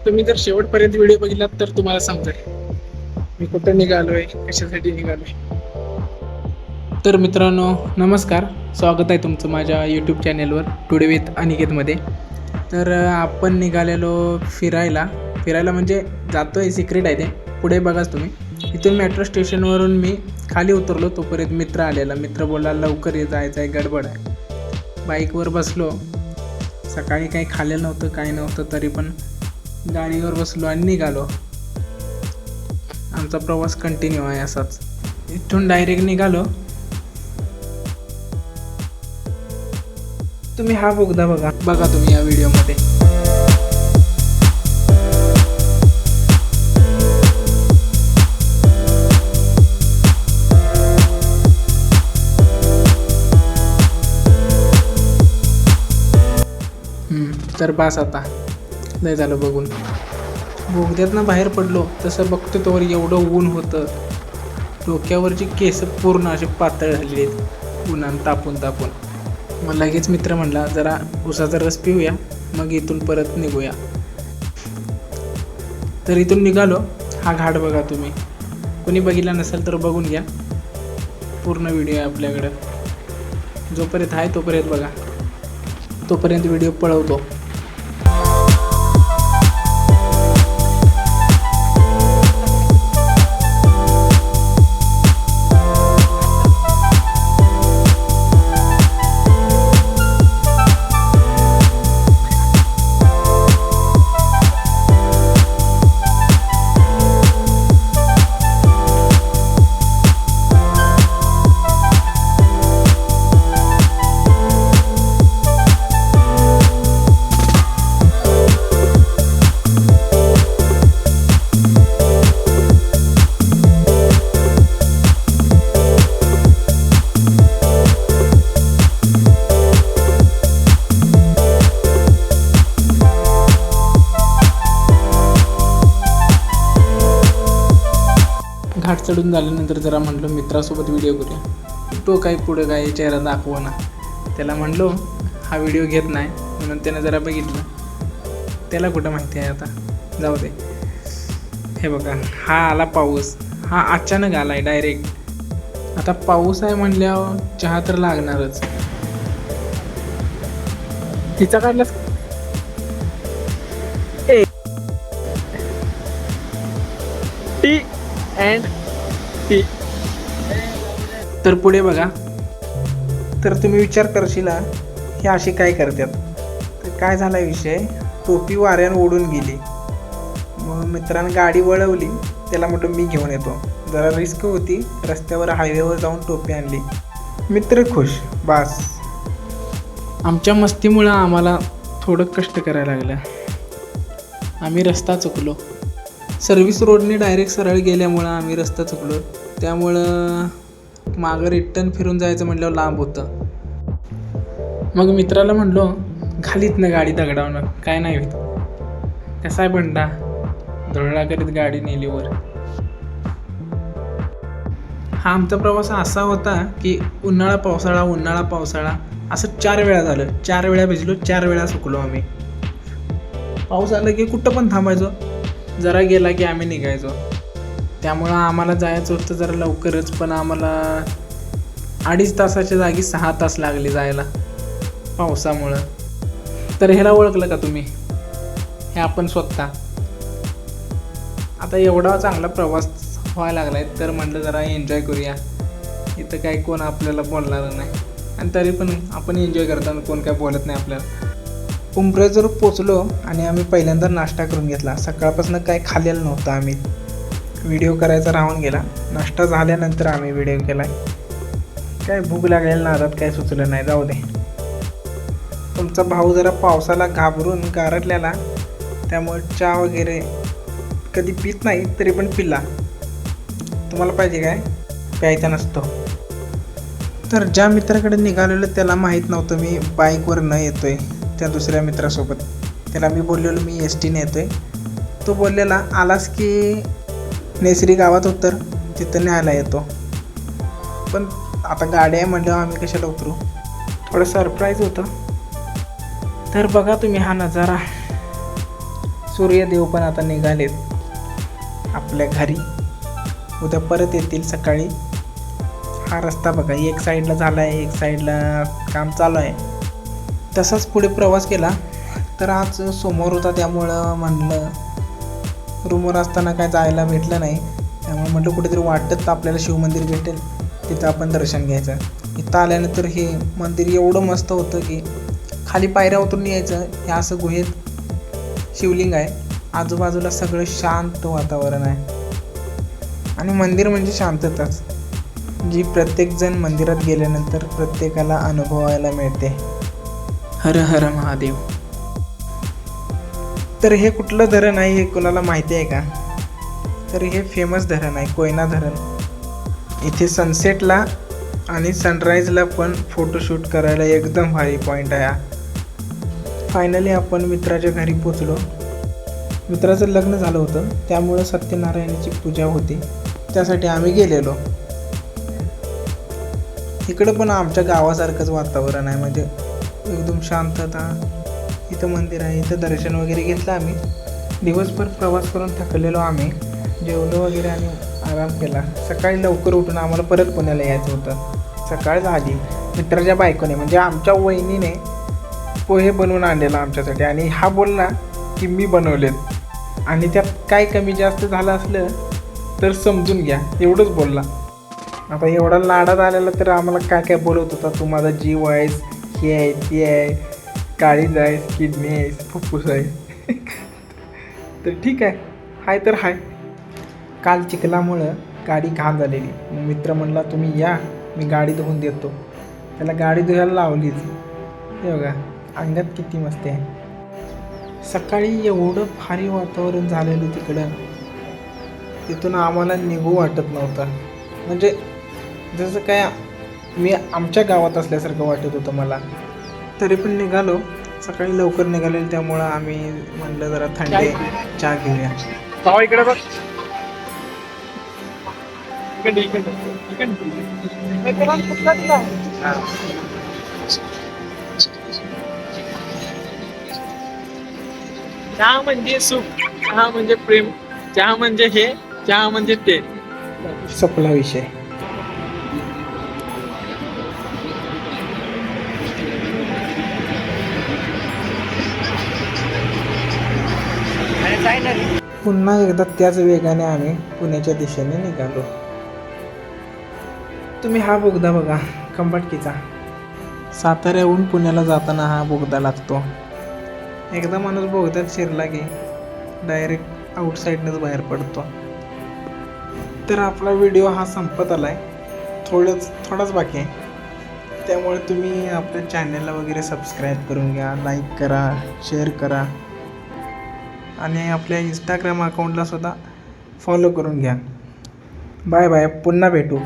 तुम्ही जर शेवटपर्यंत व्हिडिओ बघितलात तर तुम्हाला समजेल मी कुठं निघालोय, कशासाठी निघालोय. तर मित्रांनो नमस्कार, स्वागत आहे तुमचं माझ्या यूट्यूब चॅनेलवर टुडे विथ अनिकेतमध्ये. तर आपण निघालेलो फिरायला म्हणजे जातोय, सिक्रेट आहे ते, पुढे बघाच तुम्ही. इथून मेट्रो स्टेशनवरून मी खाली उतरलो, तोपर्यंत मित्र आलेला. मित्र बोलला लवकर ये, जायचं आहे, गडबड आहे. बाईकवर बसलो, सकाळी काही खाल्लेलं नव्हतं, काही नव्हतं, तरी पण गाडीवर बसलो आणि निघालो. आमचा प्रवास कंटिन्यू आहे असाच. इथून डायरेक्ट निघालो. तुम्ही हा बोगदा बघा तुम्ही या व्हिडिओमध्ये. तर बास आता, लय झालं बघून. बोगद्यातनं बाहेर पडलो तसं बघतो तोवर एवढं ऊन होतं, डोक्यावरची केस पूर्ण असे पातळ झालेली आहेत उन्हानं तापून. मग लगेच मित्र म्हणला जरा उसाचा रस पिऊया, मग इथून परत निघूया. तर इथून निघालो. हा घाट बघा तुम्ही, कोणी बघितला नसेल तर बघून घ्या, पूर्ण व्हिडिओ आहे आपल्याकडं. जोपर्यंत आहे तोपर्यंत बघा, तोपर्यंत व्हिडिओ पळवतो. घाट चढून झाल्यानंतर जरा म्हणलो मित्रासोबत व्हिडिओ करूया. तो काही पुढं काय चेहरा दाखवा ना. त्याला म्हणलो हा व्हिडिओ घेत नाही, म्हणून त्यानं जरा बघितलं. त्याला कुठं माहिती आहे आता, जाऊ दे. हे बघा, हा आला पाऊस. हा अचानक आला आहे डायरेक्ट. आता पाऊस आहे म्हणल्यावर चहा तर लागणारच. तिचा काढलास टी अँड टी. तर पुढे बघा. तर तुम्ही विचार करशील हे असे काय करतात. तर काय झाला विषय, टोपी वाऱ्यानं ओढून गेली. मग मित्रानं गाडी वळवली, त्याला म्हटलं मी घेऊन येतो. जरा रिस्क होती, रस्त्यावर हायवेवर जाऊन टोपी आणली. मित्र खुश, बास. आमच्या मस्तीमुळं आम्हाला थोडं कष्ट करायला लागलं. आम्ही रस्ता चुकलो. सर्व्हिस रोडने डायरेक्ट सरळ गेल्यामुळं आम्ही रस्ता चुकलो. त्यामुळं मागं रिटर्न फिरून जायचं म्हटल्यावर लांब होतं. मग मित्राला म्हणलो खालीत ना गाडी दगडावणं, काय नाही होत. कसा आहे बंडा, धुळला करीत गाडी नेलीवर. हा आमचा प्रवास असा होता की उन्हाळा पावसाळा असं 4 वेळा झालं. 4 वेळा भिजलो, 4 वेळा सुकलो आम्ही. पाऊस आला की कुठं पण थांबायचो, जरा गेला की आम्ही निघायचो. त्यामुळं आम्हाला जायचं होतं जरा लवकरच, पण आम्हाला 2.5 तासाच्या जागी 6 तास लागले जायला पावसामुळं. तर ह्याला ओळखलं का तुम्ही, हे आपण स्वतः. आता एवढा चांगला प्रवास व्हायला लागला आहे, तर म्हटलं जरा एन्जॉय करूया. इथं काही कोण आपल्याला बोलणार नाही, आणि तरी पण आपण एन्जॉय करताना कोण काय बोलत नाही आपल्याला. उंबरेजवर पोचलो आणि आम्ही पहिल्यांदा नाश्ता करून घेतला. सकाळपासून काय खाल्लेलं नव्हतं आम्ही. व्हिडिओ करायचा राहून गेला. नाश्ता झाल्यानंतर आम्ही व्हिडिओ केला. काय भूक लागलेल्या नादात काय सुचलं नाही, जाऊ दे. तुमचा भाऊ जरा पावसाला घाबरून गारटलेला, त्यामुळे चहा वगैरे कधी पित नाही, तरी पण पिला. तुम्हाला पाहिजे काय, प्यायचा नसतो. तर ज्या मित्राकडे निघालेलो त्याला माहीत नव्हतं मी बाईकवर न येतोय, त्या दुसऱ्या मित्रासोबत. त्याला मी बोललेलो मी STने येतोय. तो बोललेला आलास की नेसरी गावात उतर, तिथं न्यायला येतो. पण आता गाडी आहे म्हटल्यावर आम्ही कशाला उतरू, थोडं सरप्राईज होतं. तर बघा तुम्ही हा नजारा, सूर्यदेव पण आता निघालेत आपल्या घरी, उद्या परत येतील सकाळी. हा रस्ता बघा, एक साईडला झाला आहे, एक साईडला काम चालू आहे. तसाच पुढे प्रवास केला तर आज सोमवार होता, त्यामुळं म्हणलं रूमवर असताना काय जायला भेटलं नाही, त्यामुळे म्हटलं कुठेतरी वाटत आपल्याला शिवमंदिर भेटेल, तिथं आपण दर्शन घ्यायचं. इथं आल्यानंतर हे मंदिर एवढं मस्त होतं की खाली पायऱ्या उतरून यायचं. हे असं गुहेत शिवलिंग आहे, आजूबाजूला सगळं शांत वातावरण आहे आणि मंदिर म्हणजे शांतताच, जी प्रत्येकजण मंदिरात गेल्यानंतर प्रत्येकाला अनुभवायला मिळते. हर हर महादेव. तर हे कुठलं धरण आहे हे कुणाला माहिती आहे का? तर हे फेमस धरण आहे, कोयना धरण. इथे सनसेटला आणि सनराईजला पण फोटोशूट करायला एकदम भारी पॉईंट आहे हा. फायनली आपण मित्राच्या घरी पोचलो. मित्राचं लग्न झालं होतं, त्यामुळं सत्यनारायणाची पूजा होती, त्यासाठी आम्ही गेलेलो. इकडं पण आमच्या गावासारखंच वातावरण आहे, म्हणजे एकदम शांतता. इथं मंदिर आहे, इथं दर्शन वगैरे घेतलं आम्ही. दिवसभर प्रवास करून थकलेलो आम्ही, जेवलो वगैरे आणि आराम केला. सकाळी लवकर उठून आम्हाला परत पुण्याला यायचं होतं. सकाळ झाली, मित्राच्या बायकोने म्हणजे आमच्या वहिनीने पोहे बनवून आणलेला आमच्यासाठी आणि हा बोलला की मी बनवलेत आणि त्यात काय कमी जास्त झालं असलं तर समजून घ्या, एवढंच बोलला. आता एवढा लाडात आलेला तर आम्हाला काय काय बोलत होता, तू माझा जीव आहेस, हे आहे ते आहे, काळीज आहेस, किडनी आहेस, फुफ्फुस आहे. तर ठीक आहे, हाय तर हाय. काल चिखलामुळं गाडी घाण झालेली, मग मित्र म्हणला तुम्ही या, मी गाडी धुवून देतो. त्याला गाडी धुवायला लावलीच. हे बघा अंगात किती मस्त आहे. सकाळी एवढं भारी वातावरण झालेलं तिकडं, तिथून आम्हाला निघू वाटत नव्हतं. म्हणजे जसं काय मी आमच्या गावात असल्यासारखं वाटत होतं मला. तरी पण निघालो, सकाळी लवकर निघालेलं, त्यामुळं आम्ही म्हणलं जरा थंडी चहा घेऊया. इकडे बघ. चहा म्हणजे सुख, चहा म्हणजे प्रेम, चहा म्हणजे हे, चहा म्हणजे ते. संपला विषय. पुन्हा एकदा त्याच वेगाने आम्ही पुण्याच्या दिशेने निघालो. तुम्ही हा बोगदा बघा, खंबाटकीचा. साताऱ्याहून पुण्याला जाताना हा बोगदा लागतो. एकदा माणूस बोगद्यात शिरला की डायरेक्ट आउटसाईडनंच बाहेर पडतो. तर आपला व्हिडिओ हा संपत आला आहे, थोडाच बाकी आहे. त्यामुळे तुम्ही आपल्या चॅनलला वगैरे सबस्क्राईब करून घ्या, लाईक करा, शेअर करा आणि आपल्या इंस्टाग्राम अकाउंटला सुद्धा फॉलो करून घ्या. बाय बाय, पुन्हा भेटू.